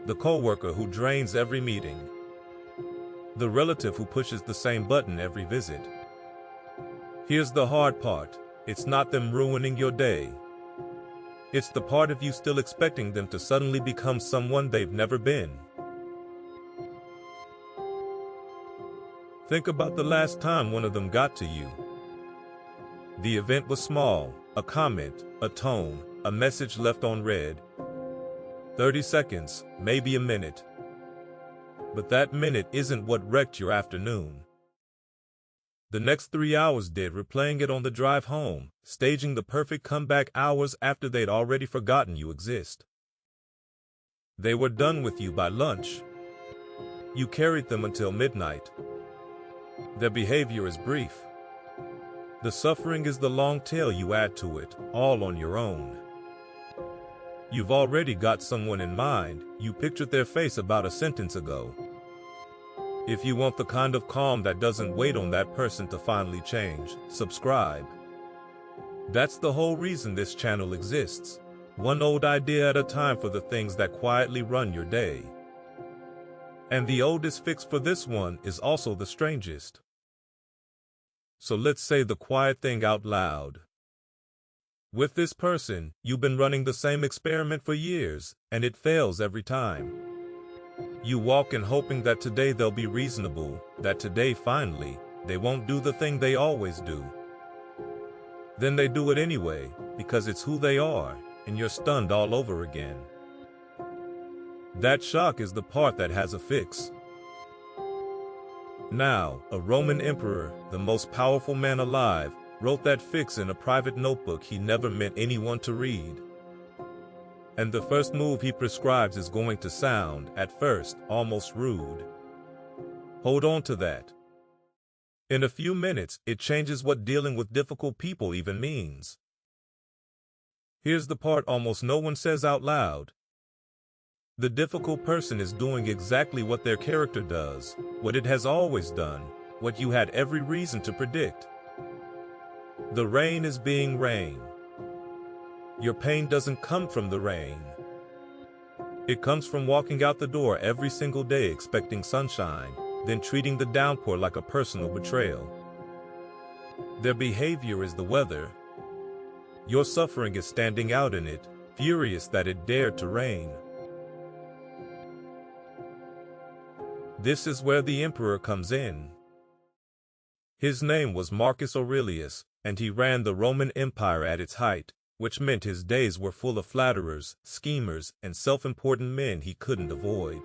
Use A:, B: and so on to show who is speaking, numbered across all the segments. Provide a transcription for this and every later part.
A: The coworker who drains every meeting. The relative who pushes the same button every visit. Here's the hard part. It's not them ruining your day. It's the part of you still expecting them to suddenly become someone they've never been. Think about the last time one of them got to you. The event was small, a comment, a tone, a message left on read. 30 seconds, maybe a minute. But that minute isn't what wrecked your afternoon. The next 3 hours did, replaying it on the drive home, staging the perfect comeback hours after they'd already forgotten you exist. They were done with you by lunch. You carried them until midnight. Their behavior is brief. The suffering is the long tail you add to it, all on your own. You've already got someone in mind. You pictured their face about a sentence ago. If you want the kind of calm that doesn't wait on that person to finally change, subscribe. That's the whole reason this channel exists. One old idea at a time for the things that quietly run your day. And the oldest fix for this one is also the strangest. So let's say the quiet thing out loud. With this person, you've been running the same experiment for years, and it fails every time. You walk in hoping that today they'll be reasonable, that today finally, they won't do the thing they always do. Then they do it anyway, because it's who they are, and you're stunned all over again. That shock is the part that has a fix. Now, a Roman emperor, the most powerful man alive, wrote that fix in a private notebook he never meant anyone to read. And the first move he prescribes is going to sound, at first, almost rude. Hold on to that. In a few minutes, it changes what dealing with difficult people even means. Here's the part almost no one says out loud. The difficult person is doing exactly what their character does, what it has always done, what you had every reason to predict. The rain is being rain. Your pain doesn't come from the rain. It comes from walking out the door every single day expecting sunshine, then treating the downpour like a personal betrayal. Their behavior is the weather. Your suffering is standing out in it, furious that it dared to rain. This is where the emperor comes in. His name was Marcus Aurelius, and he ran the Roman Empire at its height, which meant his days were full of flatterers, schemers, and self-important men he couldn't avoid.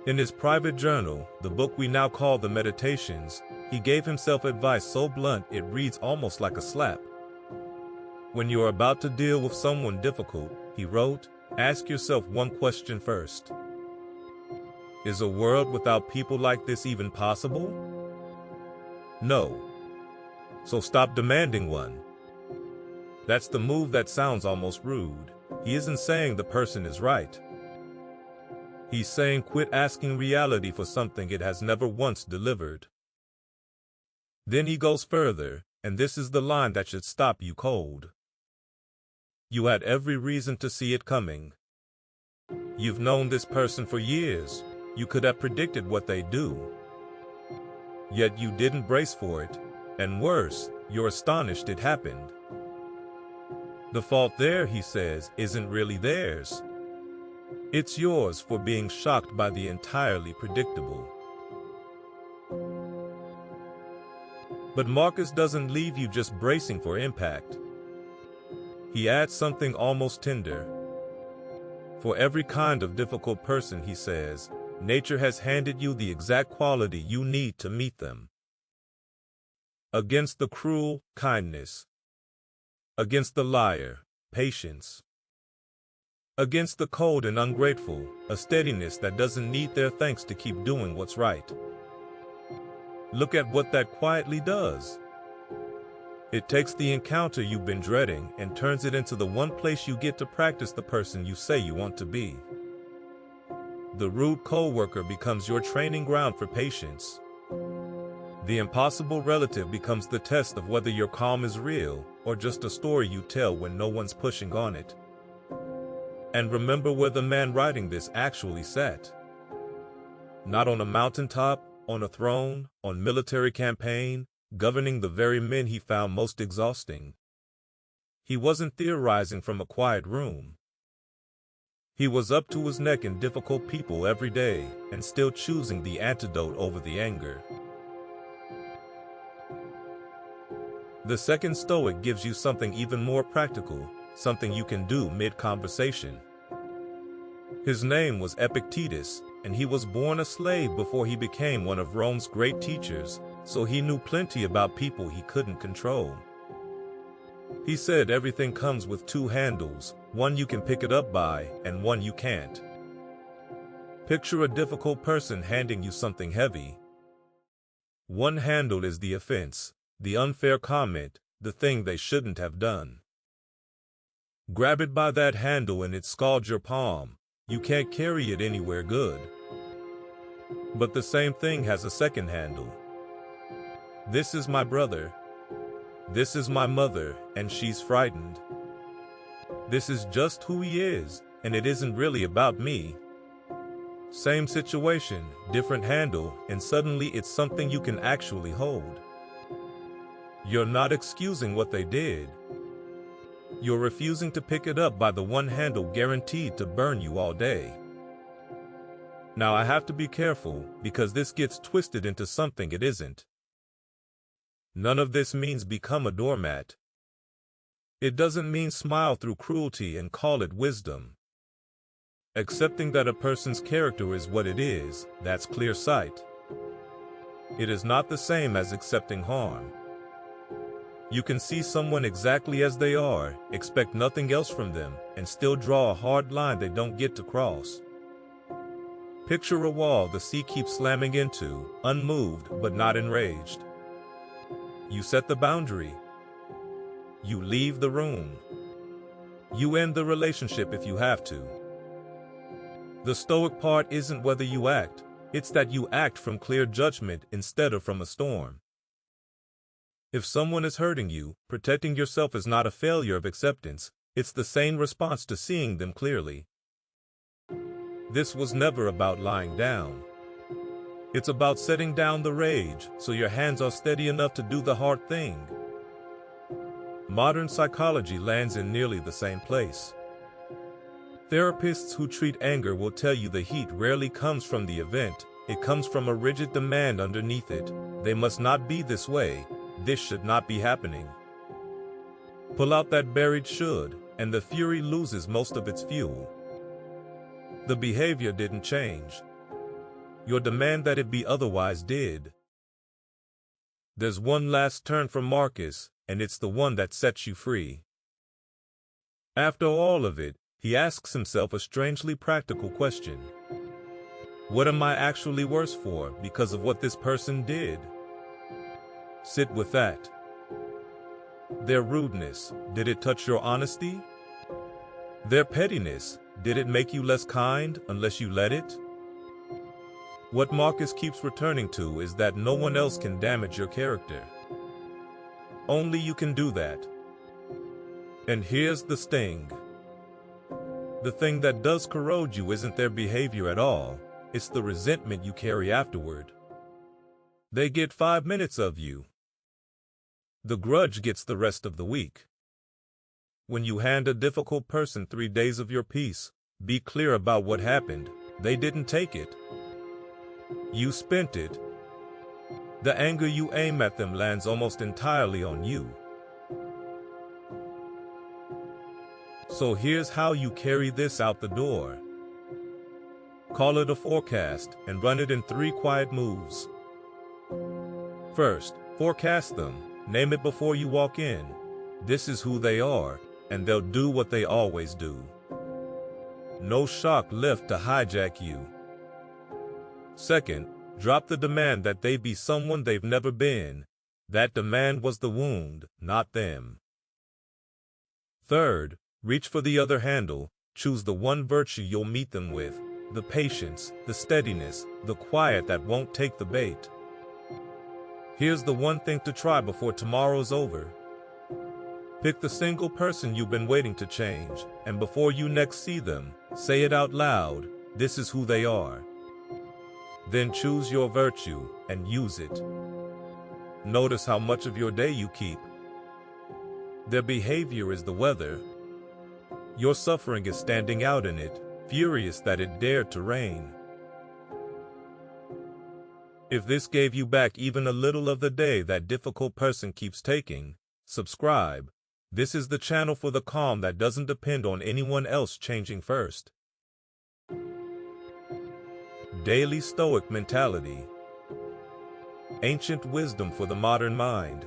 A: In his private journal, the book we now call the Meditations, he gave himself advice so blunt it reads almost like a slap. When you're about to deal with someone difficult, he wrote, ask yourself one question first. Is a world without people like this even possible? No. So stop demanding one. That's the move that sounds almost rude. He isn't saying the person is right. He's saying quit asking reality for something it has never once delivered. Then he goes further, and this is the line that should stop you cold. You had every reason to see it coming. You've known this person for years. You could have predicted what they do. Yet you didn't brace for it, and worse, you're astonished it happened. The fault there, he says, isn't really theirs. It's yours for being shocked by the entirely predictable. But Marcus doesn't leave you just bracing for impact. He adds something almost tender. For every kind of difficult person, he says, nature has handed you the exact quality you need to meet them. Against the cruel, kindness. Against the liar, patience. Against the cold and ungrateful, a steadiness that doesn't need their thanks to keep doing what's right. Look at what that quietly does. It takes the encounter you've been dreading and turns it into the one place you get to practice the person you say you want to be. The rude coworker becomes your training ground for patience. The impossible relative becomes the test of whether your calm is real or just a story you tell when no one's pushing on it. And remember where the man writing this actually sat. Not on a mountaintop, on a throne, on military campaign, governing the very men he found most exhausting. He wasn't theorizing from a quiet room. He was up to his neck in difficult people every day, and still choosing the antidote over the anger. The second Stoic gives you something even more practical, something you can do mid-conversation. His name was Epictetus, and he was born a slave before he became one of Rome's great teachers, so he knew plenty about people he couldn't control. He said everything comes with two handles, one you can pick it up by, and one you can't. Picture a difficult person handing you something heavy. One handle is the offense, the unfair comment, the thing they shouldn't have done. Grab it by that handle and it scalds your palm. You can't carry it anywhere good. But the same thing has a second handle. This is my brother. This is my mother, and she's frightened. This is just who he is, and it isn't really about me. Same situation, different handle, and suddenly it's something you can actually hold. You're not excusing what they did. You're refusing to pick it up by the one handle guaranteed to burn you all day. Now I have to be careful, because this gets twisted into something it isn't. None of this means become a doormat. It doesn't mean smile through cruelty and call it wisdom. Accepting that a person's character is what it is, that's clear sight. It is not the same as accepting harm. You can see someone exactly as they are, expect nothing else from them, and still draw a hard line they don't get to cross. Picture a wall the sea keeps slamming into, unmoved but not enraged. You set the boundary. You leave the room. You end the relationship if you have to. The Stoic part isn't whether you act, it's that you act from clear judgment instead of from a storm. If someone is hurting you, protecting yourself is not a failure of acceptance, it's the sane response to seeing them clearly. This was never about lying down. It's about setting down the rage so your hands are steady enough to do the hard thing. Modern psychology lands in nearly the same place. Therapists who treat anger will tell you the heat rarely comes from the event, it comes from a rigid demand underneath it. They must not be this way. This should not be happening. Pull out that buried should, and the fury loses most of its fuel. The behavior didn't change. Your demand that it be otherwise did. There's one last turn for Marcus, and it's the one that sets you free. After all of it, he asks himself a strangely practical question. What am I actually worse for because of what this person did? Sit with that. Their rudeness, did it touch your honesty? Their pettiness, did it make you less kind unless you let it? What Marcus keeps returning to is that no one else can damage your character. Only you can do that. And here's the sting. The thing that does corrode you isn't their behavior at all, it's the resentment you carry afterward. They get 5 minutes of you. The grudge gets the rest of the week. When you hand a difficult person 3 days of your peace, be clear about what happened. They didn't take it. You spent it. The anger you aim at them lands almost entirely on you. So here's how you carry this out the door. Call it a forecast and run it in 3 quiet moves. First, forecast them. Name it before you walk in. This is who they are, and they'll do what they always do. No shock left to hijack you. Second, drop the demand that they be someone they've never been. That demand was the wound, not them. Third, reach for the other handle. Choose the one virtue you'll meet them with, the patience, the steadiness, the quiet that won't take the bait. Here's the one thing to try before tomorrow's over. Pick the single person you've been waiting to change, and before you next see them, say it out loud, this is who they are. Then choose your virtue and use it. Notice how much of your day you keep. Their behavior is the weather. Your suffering is standing out in it, furious that it dared to rain. If this gave you back even a little of the day that difficult person keeps taking, subscribe. This is the channel for the calm that doesn't depend on anyone else changing first. Daily Stoic mentality. Ancient wisdom for the modern mind.